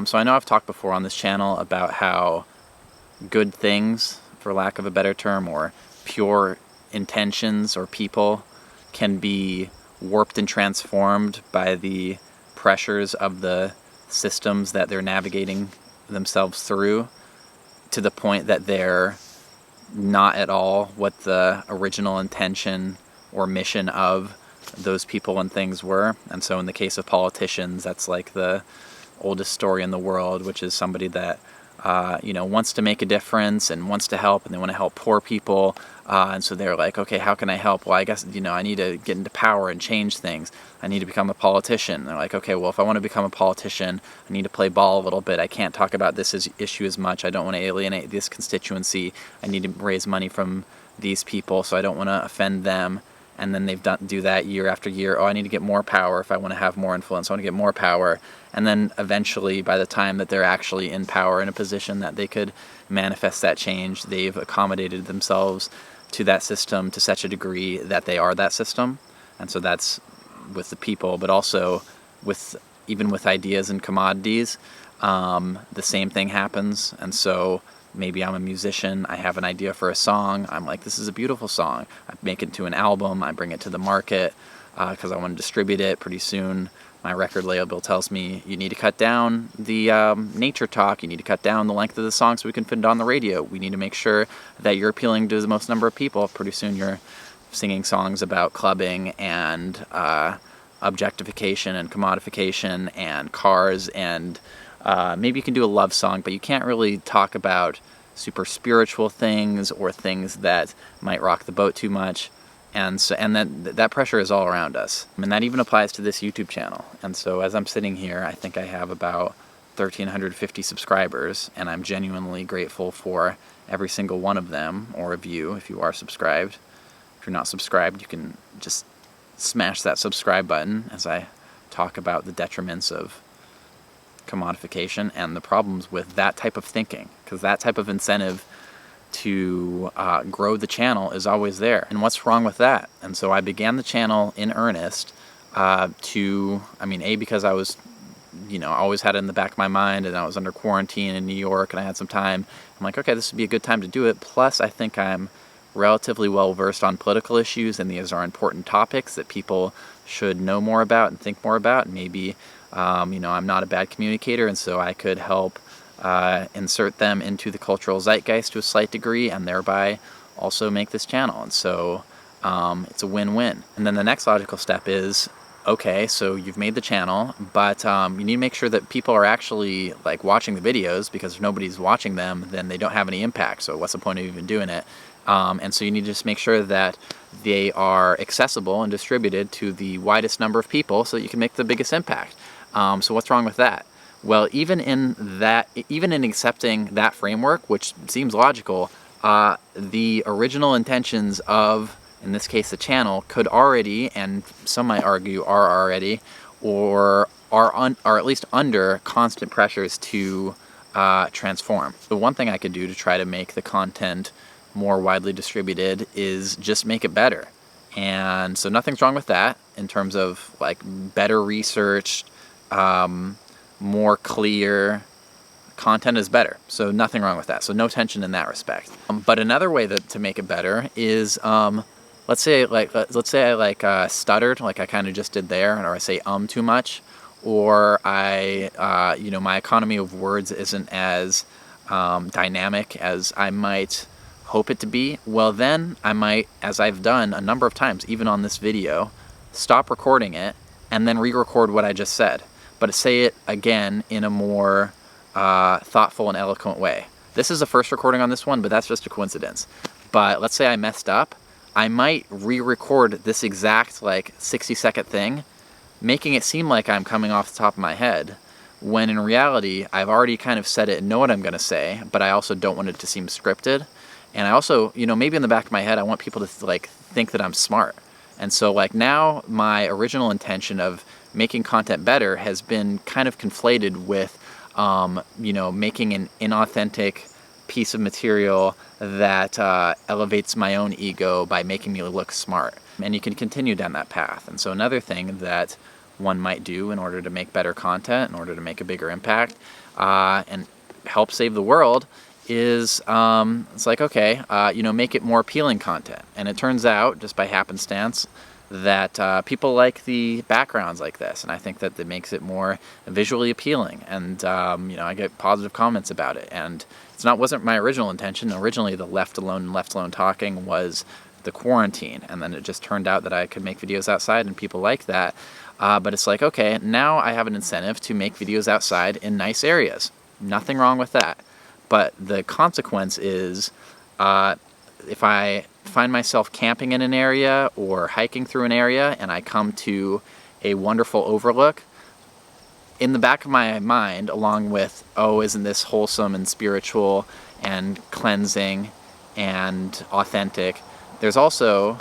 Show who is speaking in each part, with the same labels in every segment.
Speaker 1: So I know I've talked before on this channel about how good things, for lack of a better term, or pure intentions or people can be warped and transformed by the pressures of the systems that they're navigating themselves through, to the point that they're not at all what the original intention or mission of those people and things were. And so in the case of politicians, that's like the oldest story in the world, which is somebody that wants to make a difference and wants to help, and they want to help poor people, and so they're like, okay, how can I help? Well, I guess I need to get into power and change things. I need to become a politician. They're like, okay, well, if I want to become a politician, I need to play ball a little bit. I can't talk about this issue as much. I don't want to alienate this constituency. I need to raise money from these people, so I don't want to offend them. And then do that year after year. Oh, I need to get more power if I want to have more influence. I want to get more power. And then eventually, by the time that they're actually in power, in a position that they could manifest that change, they've accommodated themselves to that system to such a degree that they are that system. And so that's with the people, but also even with ideas and commodities, the same thing happens. And so maybe I'm a musician, I have an idea for a song, I'm like, this is a beautiful song. I make it into an album, I bring it to the market because I want to distribute it. Pretty soon, my record label tells me, you need to cut down the nature talk, you need to cut down the length of the song so we can fit it on the radio. We need to make sure that you're appealing to the most number of people. Pretty soon you're singing songs about clubbing and objectification and commodification and cars, and maybe you can do a love song, but you can't really talk about super spiritual things or things that might rock the boat too much. And that pressure is all around us. And that even applies to this YouTube channel. And so as I'm sitting here, I think I have about 1,350 subscribers, and I'm genuinely grateful for every single one of them, or of you if you are subscribed. If you're not subscribed, you can just smash that subscribe button as I talk about the detriments of commodification and the problems with that type of thinking, because that type of incentive to grow the channel is always there. And what's wrong with that? And so I began the channel in earnest because I was, always had it in the back of my mind, and I was under quarantine in New York and I had some time. I'm like, okay, this would be a good time to do it. Plus, I think I'm relatively well versed on political issues, and these are important topics that people should know more about and think more about. And maybe, I'm not a bad communicator, and so I could help insert them into the cultural zeitgeist to a slight degree, and thereby also make this channel. And so it's a win-win. And then the next logical step is, okay, so you've made the channel, but you need to make sure that people are actually watching the videos, because if nobody's watching them, then they don't have any impact. So what's the point of even doing it? And so you need to just make sure that they are accessible and distributed to the widest number of people so that you can make the biggest impact. So what's wrong with that? Well, even in accepting that framework, which seems logical, the original intentions of, in this case, the channel, could already, and some might argue are already, or are at least under constant pressures to transform. The one thing I could do to try to make the content more widely distributed is just make it better. And so nothing's wrong with that in terms of better researched, more clear content is better. So nothing wrong with that. So no tension in that respect. But another way to make it better is, let's say I stuttered, like I kind of just did there, or I say too much, or my economy of words isn't as dynamic as I might hope it to be. Well, then I might, as I've done a number of times, even on this video, stop recording it and then re-record what I just said, but say it again in a more thoughtful and eloquent way. This is the first recording on this one, but that's just a coincidence. But let's say I messed up, I might re-record this exact 60-second thing, making it seem like I'm coming off the top of my head, when in reality I've already kind of said it and know what I'm going to say, but I also don't want it to seem scripted. And I also, maybe in the back of my head I want people to think that I'm smart. And so now my original intention of making content better has been kind of conflated with making an inauthentic piece of material that elevates my own ego by making me look smart. And you can continue down that path. And so another thing that one might do in order to make better content, in order to make a bigger impact, and help save the world, is it's like, okay, make it more appealing content. And it turns out, just by happenstance, that people like the backgrounds like this, and I think that makes it more visually appealing. And I get positive comments about it, and wasn't my original intention. Originally, the left alone talking was the quarantine, and then it just turned out that I could make videos outside, and people like that. But it's like, okay, now I have an incentive to make videos outside in nice areas. Nothing wrong with that. But the consequence is, if I find myself camping in an area or hiking through an area and I come to a wonderful overlook, in the back of my mind, along with, oh, isn't this wholesome and spiritual and cleansing and authentic, there's also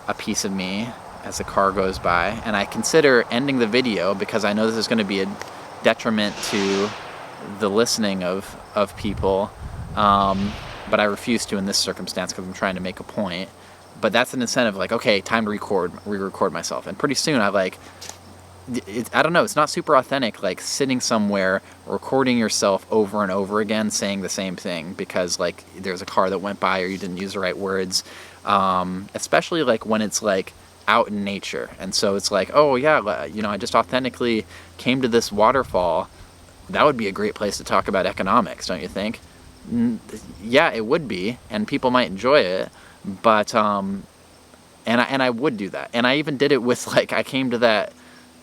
Speaker 1: a piece of me as the car goes by, and I consider ending the video because I know this is going to be a detriment to the listening of people, but I refuse to in this circumstance because I'm trying to make a point. But that's an incentive, like, okay, time to re-record myself. And pretty soon I don't know, it's not super authentic, like sitting somewhere, recording yourself over and over again, saying the same thing because like there's a car that went by or you didn't use the right words, especially like when it's like out in nature. And so it's like, oh yeah, I just authentically came to this waterfall. That would be a great place to talk about economics, don't you think? Yeah, it would be, and people might enjoy it, but and I would do that. And I even did it with, like, I came to that,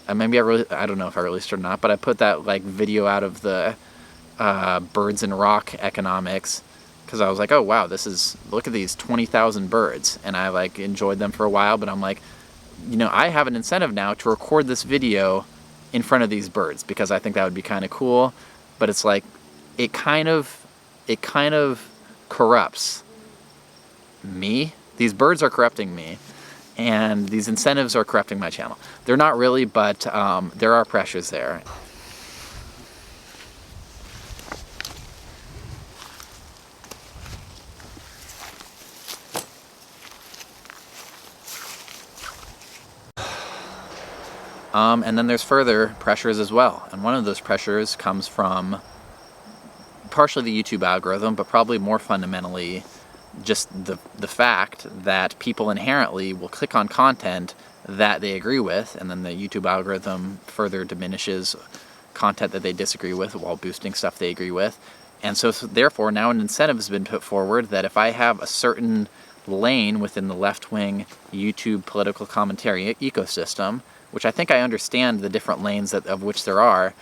Speaker 1: I don't know if I released it or not, but I put that like video out of the birds and rock economics because I was like, oh wow, look at these 20,000 birds, and I like enjoyed them for a while, but I'm like, I have an incentive now to record this video in front of these birds because I think that would be kind of cool. But it's like it kind of corrupts me. These birds are corrupting me, and these incentives are corrupting my channel. They're not really, but there are pressures there. And then there's further pressures as well. And one of those pressures comes from partially the YouTube algorithm, but probably more fundamentally just the fact that people inherently will click on content that they agree with, and then the YouTube algorithm further diminishes content that they disagree with while boosting stuff they agree with. And so therefore now an incentive has been put forward that if I have a certain lane within the left-wing YouTube political commentary ecosystem, which I think I understand the different lanes of which there are,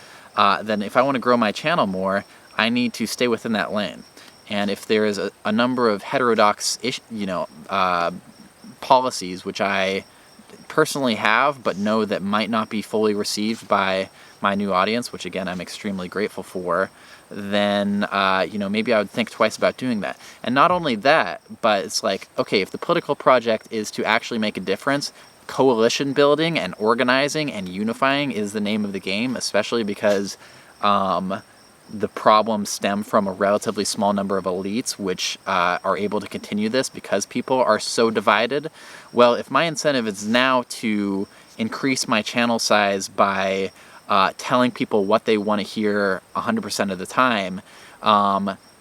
Speaker 1: then if I want to grow my channel more, I need to stay within that lane. And if there is a number of heterodox policies, which I personally have, but know that might not be fully received by my new audience, which again I'm extremely grateful for, then maybe I would think twice about doing that. And not only that, but it's like, okay, if the political project is to actually make a difference, coalition building and organizing and unifying is the name of the game, especially because the problems stem from a relatively small number of elites which are able to continue this because people are so divided. Well, if my incentive is now to increase my channel size by telling people what they want to hear 100% of the time,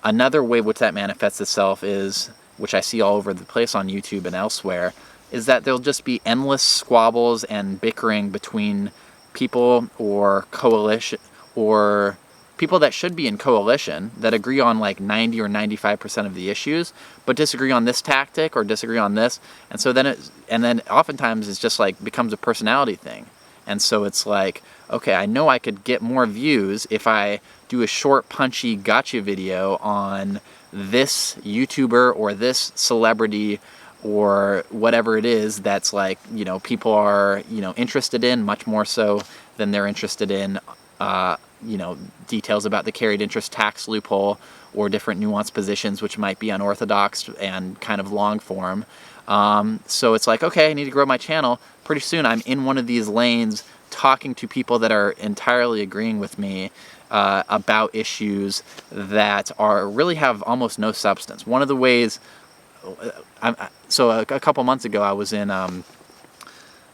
Speaker 1: another way which that manifests itself is, which I see all over the place on YouTube and elsewhere, is that there'll just be endless squabbles and bickering between people or coalition, or people that should be in coalition that agree on like 90 or 95% of the issues, but disagree on this tactic or disagree on this. And so then oftentimes it's just like becomes a personality thing. And so it's like, okay, I know I could get more views if I do a short, punchy gotcha video on this YouTuber or this celebrity or whatever it is that's like, people are, interested in much more so than they're interested in, details about the carried interest tax loophole or different nuanced positions which might be unorthodox and kind of long form. So it's like, okay, I need to grow my channel. Pretty soon I'm in one of these lanes talking to people that are entirely agreeing with me about issues that really have almost no substance. One of the ways, so a couple months ago I was in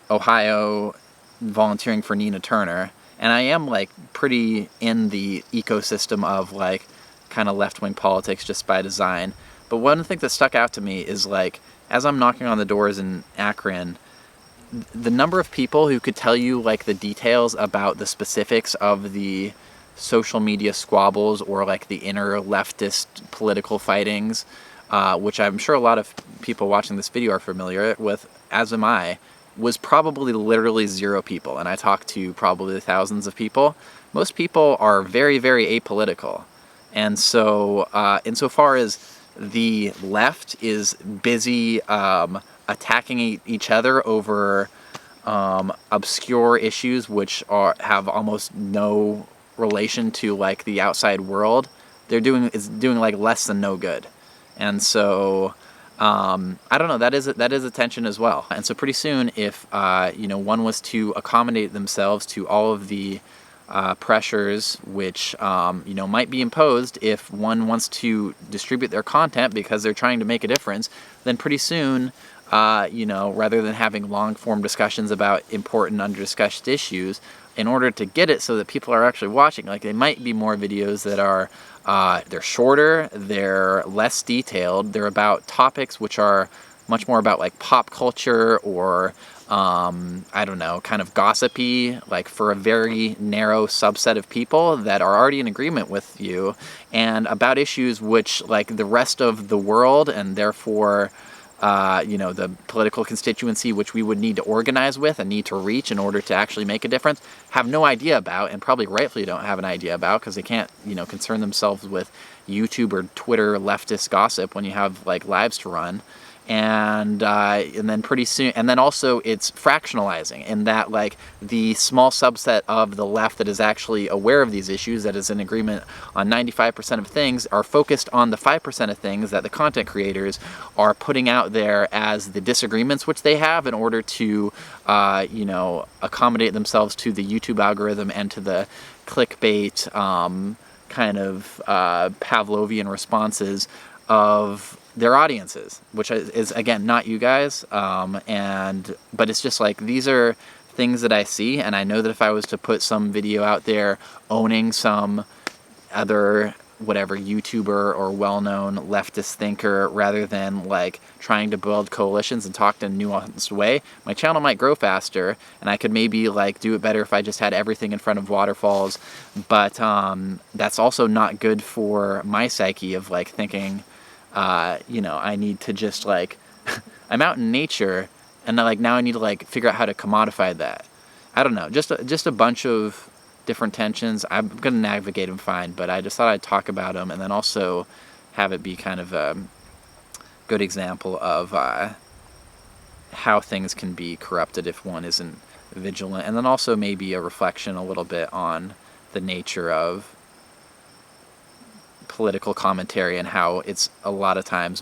Speaker 1: Ohio volunteering for Nina Turner, and I am like pretty in the ecosystem of like kind of left-wing politics just by design. But one thing that stuck out to me is like, as I'm knocking on the doors in Akron, the number of people who could tell you like the details about the specifics of the social media squabbles or like the inner leftist political fightings, which I'm sure a lot of people watching this video are familiar with, as am I, was probably literally 0 people. And I talked to probably thousands of people. Most people are very, very apolitical. And so insofar as the left is busy attacking each other over obscure issues which have almost no relation to like the outside world, they're doing like less than no good. And so I don't know, that is a tension as well. And so pretty soon, if one was to accommodate themselves to all of the pressures which might be imposed if one wants to distribute their content because they're trying to make a difference, then pretty soon, rather than having long-form discussions about important under-discussed issues, in order to get it so that people are actually watching, like they might be more videos that are they're shorter, they're less detailed, they're about topics which are much more about like pop culture or I don't know, kind of gossipy, like for a very narrow subset of people that are already in agreement with you, and about issues which like the rest of the world and therefore the political constituency which we would need to organize with and need to reach in order to actually make a difference, have no idea about, and probably rightfully don't have an idea about, because they can't, concern themselves with YouTube or Twitter leftist gossip when you have like lives to run. And then pretty soon, and then also it's fractionalizing in that like the small subset of the left that is actually aware of these issues, that is in agreement on 95% of things, are focused on the 5% of things that the content creators are putting out there as the disagreements which they have in order to accommodate themselves to the YouTube algorithm and to the clickbait kind of Pavlovian responses of their audiences, which is again not you guys, but it's just like these are things that I see, and I know that if I was to put some video out there owning some other whatever YouTuber or well-known leftist thinker, rather than like trying to build coalitions and talk in a nuanced way, my channel might grow faster, and I could maybe like do it better if I just had everything in front of waterfalls. But that's also not good for my psyche of like thinking, I need to just like, I'm out in nature, and like now I need to like figure out how to commodify that. I don't know, just a bunch of different tensions. I'm gonna navigate them fine, but I just thought I'd talk about them, and then also have it be kind of a good example of how things can be corrupted if one isn't vigilant, and then also maybe a reflection a little bit on the nature of political commentary and how it's a lot of times